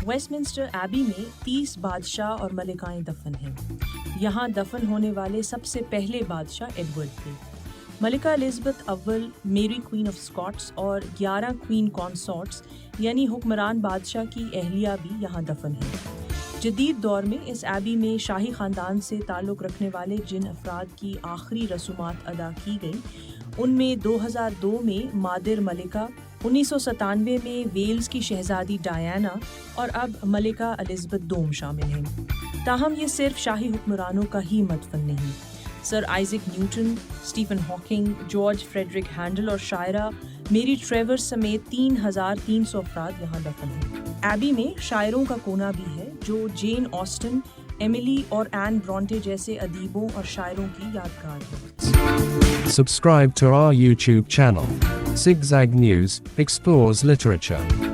Westminster Abbey میں 30 بادشاہ اور ملکائیں دفن ہیں۔ یہاں دفن ہونے والے سب سے پہلے بادشاہ ایڈورڈ تھے۔ ملکہ الزبتھ اول، میری کوئین آف اسکاٹس اور 11 کوئین کانسورٹس یعنی حکمران بادشاہ کی اہلیہ بھی یہاں دفن ہیں۔ جدید دور میں اس ایبی میں شاہی خاندان سے تعلق رکھنے والے جن افراد کی آخری رسومات ادا کی گئیں ان میں 2002 میں مادر ملکہ، 1997 میں ویلز کی شہزادی ڈایانا اور اب ملکہ الزبتھ دوم شامل ہیں۔ تاہم یہ صرف شاہی حکمرانوں کا ہی مدفن نہیں۔ Sir Isaac Newton, Stephen Hawking, George Frederick Handel اور شاعرہ میری ٹریورس سمیت 3300 افراد یہاں دفن ہیں۔ ایبی میں شاعروں کا کونا بھی ہے جو جین آسٹن، ایملی اور این برانٹے جیسے ادیبوں اور شاعروں کی یادگار ہے۔ Subscribe to our YouTube channel. Zigzag News explores literature.